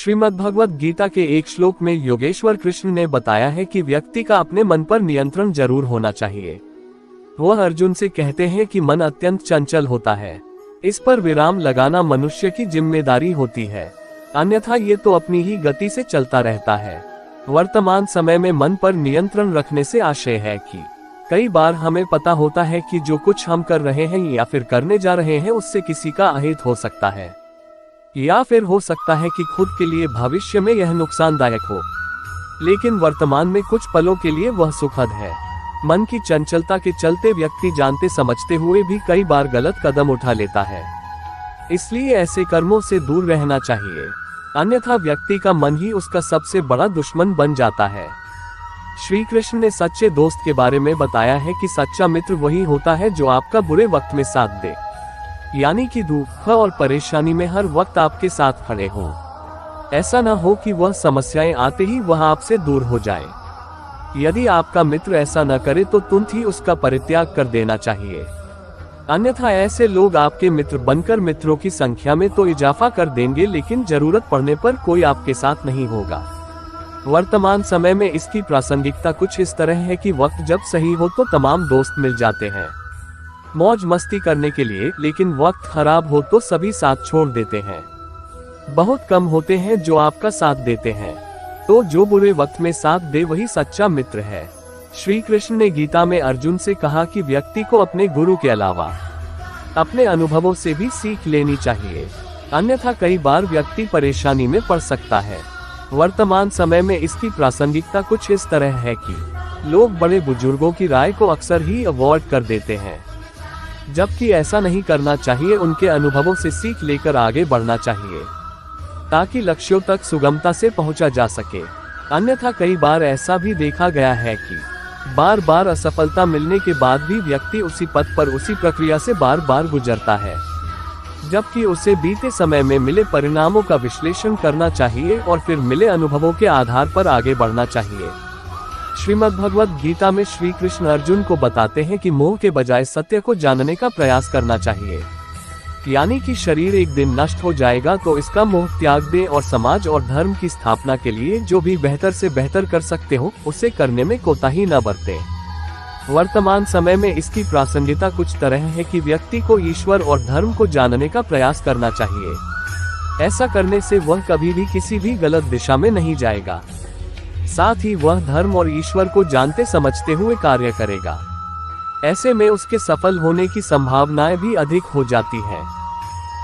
श्रीमद् भगवद गीता के एक श्लोक में योगेश्वर कृष्ण ने बताया है कि व्यक्ति का अपने मन पर नियंत्रण जरूर होना चाहिए। वह अर्जुन से कहते हैं कि मन अत्यंत चंचल होता है, इस पर विराम लगाना मनुष्य की जिम्मेदारी होती है, अन्यथा ये तो अपनी ही गति से चलता रहता है। वर्तमान समय में मन पर नियंत्रण रखने से आशय है कि कई बार हमें पता होता है कि जो कुछ हम कर रहे हैं या फिर करने जा रहे हैं उससे किसी का अहित हो सकता है, या फिर हो सकता है कि खुद के लिए भविष्य में यह नुकसानदायक हो, लेकिन वर्तमान में कुछ पलों के लिए वह सुखद है। मन की चंचलता के चलते व्यक्ति जानते समझते हुए भी कई बार गलत कदम उठा लेता है, इसलिए ऐसे कर्मों से दूर रहना चाहिए, अन्यथा व्यक्ति का मन ही उसका सबसे बड़ा दुश्मन बन जाता है। श्री कृष्ण ने सच्चे दोस्त के बारे में बताया है कि सच्चा मित्र वही होता है जो आपका बुरे वक्त में साथ दे, यानी कि दुख और परेशानी में हर वक्त आपके साथ खड़े हो। ऐसा ना हो कि वह समस्याएं आते ही वह आपसे दूर हो जाए। यदि आपका मित्र ऐसा न करे तो तुरंत ही उसका परित्याग कर देना चाहिए, अन्यथा ऐसे लोग आपके मित्र बनकर मित्रों की संख्या में तो इजाफा कर देंगे, लेकिन जरूरत पड़ने पर कोई आपके साथ नहीं होगा। वर्तमान समय में इसकी प्रासंगिकता कुछ इस तरह है कि वक्त जब सही हो तो तमाम दोस्त मिल जाते हैं मौज मस्ती करने के लिए, लेकिन वक्त खराब हो तो सभी साथ छोड़ देते हैं। बहुत कम होते हैं जो आपका साथ देते हैं, तो जो बुरे वक्त में साथ दे वही सच्चा मित्र है। श्री कृष्ण ने गीता में अर्जुन से कहा कि व्यक्ति को अपने गुरु के अलावा अपने अनुभवों से भी सीख लेनी चाहिए, अन्यथा कई बार व्यक्ति परेशानी में पड़ सकता है। वर्तमान समय में इसकी प्रासंगिकता कुछ इस तरह है कि लोग बड़े बुजुर्गों की राय को अक्सर ही अवॉइड कर देते हैं, जबकि ऐसा नहीं करना चाहिए। उनके अनुभवों से सीख लेकर आगे बढ़ना चाहिए ताकि लक्ष्यों तक सुगमता से पहुंचा जा सके, अन्यथा कई बार ऐसा भी देखा गया है कि बार बार असफलता मिलने के बाद भी व्यक्ति उसी पथ पर उसी प्रक्रिया से बार बार गुजरता है, जबकि उसे बीते समय में मिले परिणामों का विश्लेषण करना चाहिए और फिर मिले अनुभवों के आधार पर आगे बढ़ना चाहिए। श्रीमद् भगवद गीता में श्री कृष्ण अर्जुन को बताते हैं कि मोह के बजाय सत्य को जानने का प्रयास करना चाहिए, यानी कि शरीर एक दिन नष्ट हो जाएगा तो इसका मोह त्याग दे और समाज और धर्म की स्थापना के लिए जो भी बेहतर से बेहतर कर सकते हो उसे करने में कोताही न बरते। वर्तमान समय में इसकी प्रासंगिकता कुछ तरह है कि व्यक्ति को ईश्वर और धर्म को जानने का प्रयास करना चाहिए। ऐसा करने से वह कभी भी किसी भी गलत दिशा में नहीं जाएगा, साथ ही वह धर्म और ईश्वर को जानते समझते हुए कार्य करेगा। ऐसे में उसके सफल होने की संभावनाएं भी अधिक हो जाती हैं।